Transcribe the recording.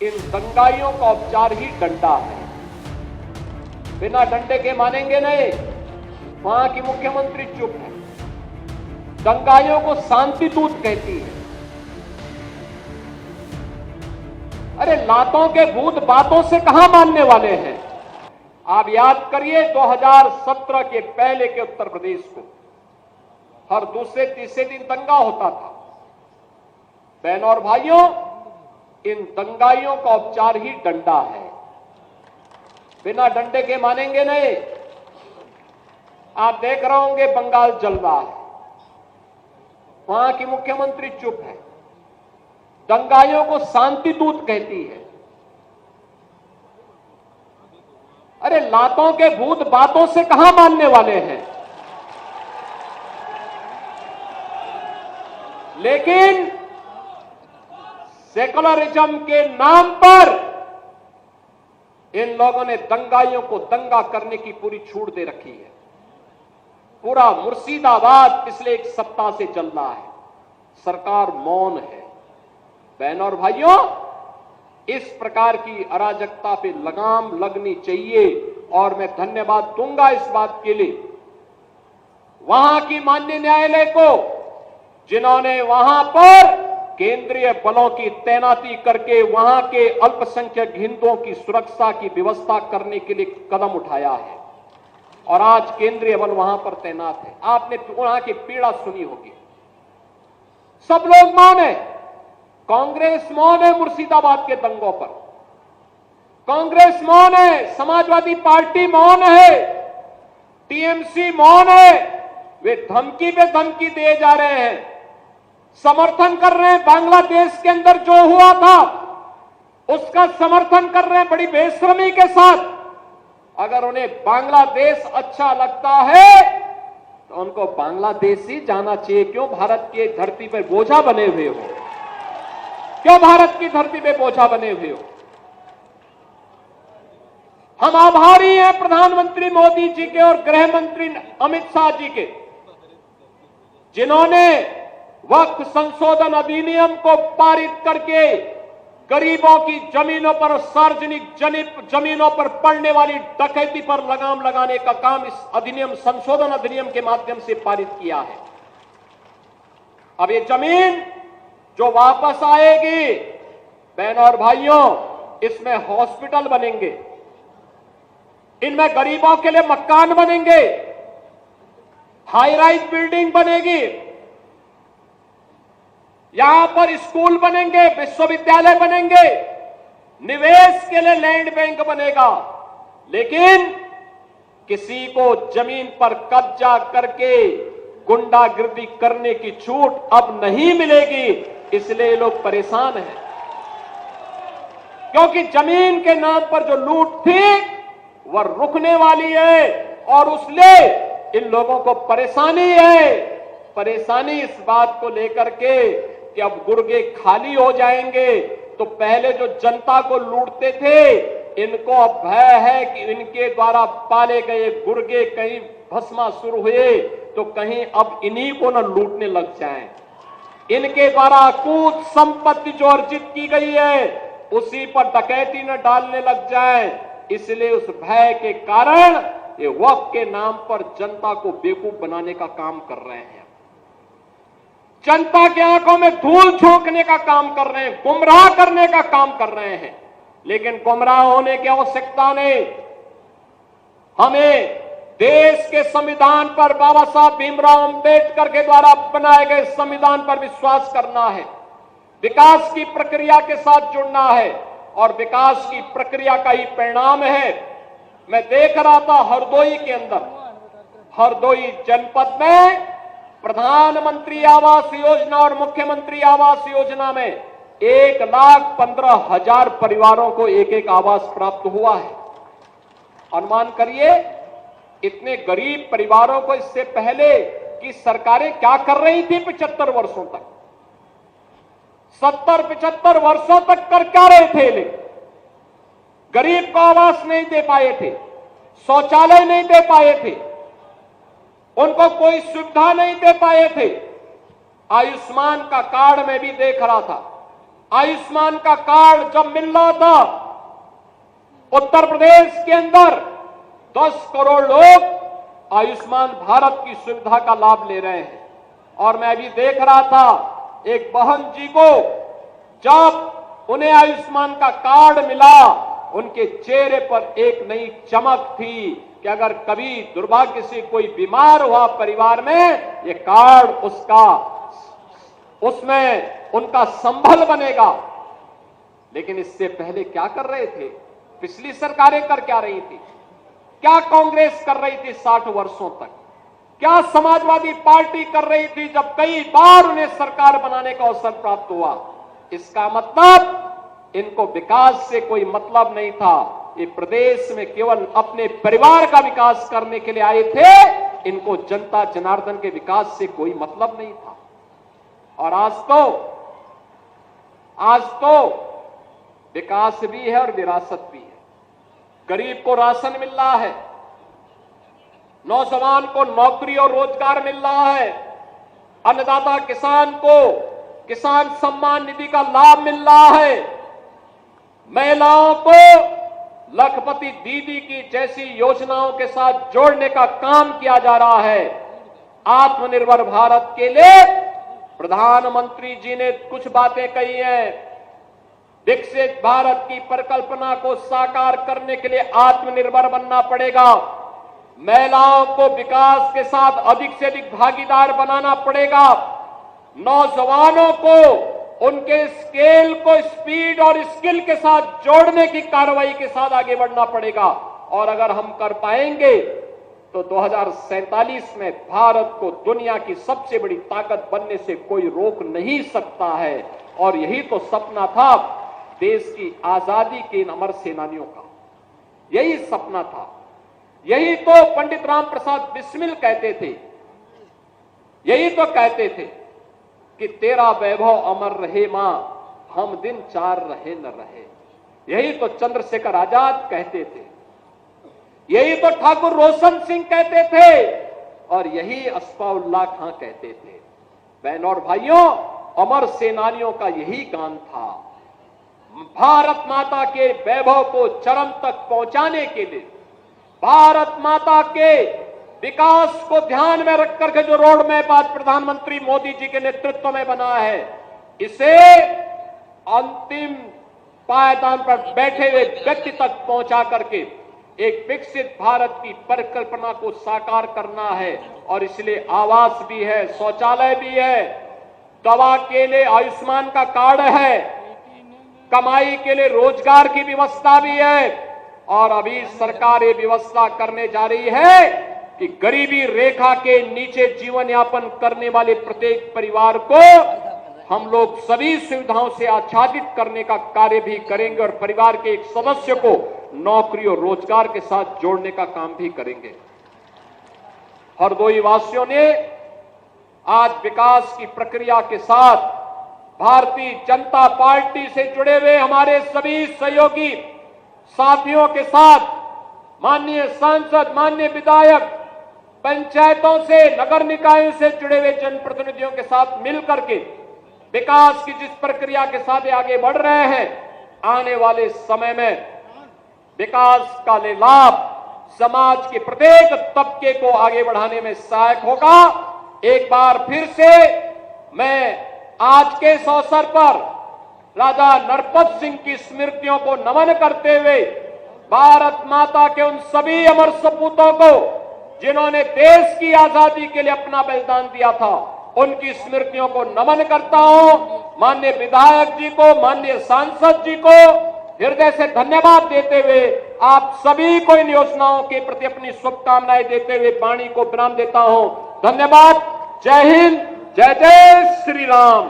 इन दंगाइयों का उपचार ही डंडा है। बिना डंडे के मानेंगे नहीं। वहां की मुख्यमंत्री चुप है। दंगाइयों को शांति दूत कहती है। अरे लातों के भूत बातों से कहां मानने वाले हैं। आप याद करिए 2017 के पहले के उत्तर प्रदेश को हर दूसरे तीसरे दिन दंगा होता था। बहनों और भाइयों, इन दंगाइयों का उपचार ही डंडा है। बिना डंडे के मानेंगे नहीं। आप देख रहे होंगे बंगाल जल रहा है। वहां की मुख्यमंत्री चुप है। दंगाइयों को शांति दूत कहती है। अरे लातों के भूत बातों से कहां मानने वाले हैं। लेकिन सेकुलरिज्म के नाम पर इन लोगों ने दंगाइयों को दंगा करने की पूरी छूट दे रखी है। पूरा मुर्शिदाबाद पिछले एक सप्ताह से चल रहा है। सरकार मौन है। बहनों और भाइयों, इस प्रकार की अराजकता पे लगाम लगनी चाहिए और मैं धन्यवाद दूंगा इस बात के लिए वहां की माननीय न्यायालय को, जिन्होंने वहां पर केंद्रीय बलों की तैनाती करके वहां के अल्पसंख्यक हिंदुओं की सुरक्षा की व्यवस्था करने के लिए कदम उठाया है और आज केंद्रीय बल वहां पर तैनात है। आपने वहां की पीड़ा सुनी होगी। सब लोग मौन है। कांग्रेस मौन है मुर्शिदाबाद के दंगों पर। कांग्रेस मौन है। समाजवादी पार्टी मौन है। टीएमसी मौन है। वे धमकी पे धमकी दिए जा रहे हैं। समर्थन कर रहे हैं। बांग्लादेश के अंदर जो हुआ था उसका समर्थन कर रहे हैं बड़ी बेशर्मी के साथ। अगर उन्हें बांग्लादेश अच्छा लगता है तो उनको बांग्लादेश ही जाना चाहिए। क्यों भारत की धरती पर बोझा बने हुए हो। क्यों भारत की धरती पे बोझा बने हुए हो। हम आभारी हैं प्रधानमंत्री मोदी जी के और गृह मंत्री अमित शाह जी के, जिन्होंने वक्फ संशोधन अधिनियम को पारित करके गरीबों की जमीनों पर, सार्वजनिक जमीनों पर पड़ने वाली डकैती पर लगाम लगाने का काम इस अधिनियम, संशोधन अधिनियम के माध्यम से पारित किया है। अब ये जमीन जो वापस आएगी, बहनों और भाइयों, इसमें हॉस्पिटल बनेंगे, इनमें गरीबों के लिए मकान बनेंगे, हाई राइज बिल्डिंग बनेगी, यहां पर स्कूल बनेंगे, विश्वविद्यालय बनेंगे, निवेश के लिए लैंड बैंक बनेगा। लेकिन किसी को जमीन पर कब्जा करके गुंडागिर्दी करने की छूट अब नहीं मिलेगी। इसलिए लोग परेशान हैं, क्योंकि जमीन के नाम पर जो लूट थी वह रुकने वाली है और उसलिए इन लोगों को परेशानी है। परेशानी इस बात को लेकर के कि अब गुर्गे खाली हो जाएंगे। तो पहले जो जनता को लूटते थे, इनको अब भय है कि इनके द्वारा पाले गए गुर्गे कहीं भस्मासुर हुए तो कहीं अब इन्हीं को न लूटने लग जाएं। इनके द्वारा अकूत संपत्ति जो अर्जित की गई है उसी पर डकैती न डालने लग जाए। इसलिए उस भय के कारण ये वक्फ के नाम पर जनता को बेवकूफ बनाने का काम कर रहे हैं। जनता की आंखों में धूल झोंकने का काम कर रहे हैं, गुमराह करने का काम कर रहे हैं। लेकिन गुमराह होने की आवश्यकता नहीं। हमें देश के संविधान पर, बाबा साहब भीमराव अंबेडकर के द्वारा बनाए गए संविधान पर विश्वास करना है। विकास की प्रक्रिया के साथ जुड़ना है और विकास की प्रक्रिया का ही परिणाम है। मैं देख रहा था हरदोई के अंदर, हरदोई जनपद में प्रधानमंत्री आवास योजना और मुख्यमंत्री आवास योजना में 1,15,000 परिवारों को एक एक आवास प्राप्त हुआ है। अनुमान करिए इतने गरीब परिवारों को इससे पहले की सरकारें क्या कर रही थी 75 वर्षों तक, 70-75 वर्षों तक कर क्या रहे थे। लेकिन गरीब को आवास नहीं दे पाए थे, शौचालय नहीं दे पाए थे, उनको कोई सुविधा नहीं दे पाए थे। आयुष्मान का कार्ड में भी देख रहा था, आयुष्मान का कार्ड जब मिल रहा था, उत्तर प्रदेश के अंदर 10 करोड़ लोग आयुष्मान भारत की सुविधा का लाभ ले रहे हैं। और मैं भी देख रहा था एक बहन जी को, जब उन्हें आयुष्मान का कार्ड मिला, उनके चेहरे पर एक नई चमक थी कि अगर कभी दुर्भाग्य से कोई बीमार हुआ परिवार में, ये कार्ड उसमें उनका संबल बनेगा। लेकिन इससे पहले क्या कर रहे थे? पिछली सरकारें कर क्या रही थी? क्या कांग्रेस कर रही थी 60 वर्षों तक? क्या समाजवादी पार्टी कर रही थी जब कई बार उन्हें सरकार बनाने का अवसर प्राप्त हुआ? इसका मतलब इनको विकास से कोई मतलब नहीं था। ये प्रदेश में केवल अपने परिवार का विकास करने के लिए आए थे। इनको जनता जनार्दन के विकास से कोई मतलब नहीं था। और आज तो विकास भी है और विरासत भी है। गरीब को राशन मिल रहा है, नौजवान को नौकरी और रोजगार मिल रहा है, अन्नदाता किसान को किसान सम्मान निधि का लाभ मिल रहा है, महिलाओं को लखपति दीदी की जैसी योजनाओं के साथ जोड़ने का काम किया जा रहा है। आत्मनिर्भर भारत के लिए प्रधानमंत्री जी ने कुछ बातें कही हैं। विकसित भारत की परिकल्पना को साकार करने के लिए आत्मनिर्भर बनना पड़ेगा। महिलाओं को विकास के साथ अधिक से अधिक भागीदार बनाना पड़ेगा। नौजवानों को उनके स्केल को स्पीड और स्किल के साथ जोड़ने की कार्रवाई के साथ आगे बढ़ना पड़ेगा। और अगर हम कर पाएंगे तो 2047 में भारत को दुनिया की सबसे बड़ी ताकत बनने से कोई रोक नहीं सकता है। और यही तो सपना था देश की आजादी के इन अमर सेनानियों का, यही सपना था। यही तो पंडित राम प्रसाद बिस्मिल कहते थे, यही तो कहते थे कि तेरा वैभव अमर रहे मां, हम दिन चार रहे न रहे। यही तो चंद्रशेखर आजाद कहते थे, यही तो ठाकुर रोशन सिंह कहते थे, और यही अस्फाउल्लाह खां कहते थे। बहनों और भाइयों, अमर सेनानियों का यही गान था। भारत माता के वैभव को चरम तक पहुंचाने के लिए, भारत माता के विकास को ध्यान में रख करके जो रोड मैप आज प्रधानमंत्री मोदी जी के नेतृत्व में बना है, इसे अंतिम पायदान पर बैठे हुए व्यक्ति तक पहुंचा करके एक विकसित भारत की परिकल्पना को साकार करना है। और इसलिए आवास भी है, शौचालय भी है, दवा के लिए आयुष्मान का कार्ड है, कमाई के लिए रोजगार की व्यवस्था भी है। और अभी सरकार ये व्यवस्था करने जा रही है कि गरीबी रेखा के नीचे जीवन यापन करने वाले प्रत्येक परिवार को हम लोग सभी सुविधाओं से आच्छादित करने का कार्य भी करेंगे और परिवार के एक सदस्य को नौकरी और रोजगार के साथ जोड़ने का काम भी करेंगे। हरदोई वासियों ने आज विकास की प्रक्रिया के साथ भारतीय जनता पार्टी से जुड़े हुए हमारे सभी सहयोगी साथियों के साथ, माननीय सांसद, माननीय विधायक, पंचायतों से, नगर निकायों से जुड़े हुए जनप्रतिनिधियों के साथ मिलकर के विकास की जिस प्रक्रिया के साथ आगे बढ़ रहे हैं, आने वाले समय में विकास का लाभ समाज के प्रत्येक तबके को आगे बढ़ाने में सहायक होगा। एक बार फिर से मैं आज के इस अवसर पर राजा नरपत सिंह की स्मृतियों को नमन करते हुए भारत माता के उन सभी अमर सपूतों को जिन्होंने देश की आजादी के लिए अपना बलिदान दिया था, उनकी स्मृतियों को नमन करता हूं। माननीय विधायक जी को, माननीय सांसद जी को हृदय से धन्यवाद देते हुए आप सभी को इन योजनाओं के प्रति अपनी शुभकामनाएं देते हुए वाणी को विराम देता हूं। धन्यवाद। जय हिंद, जय जय श्री राम।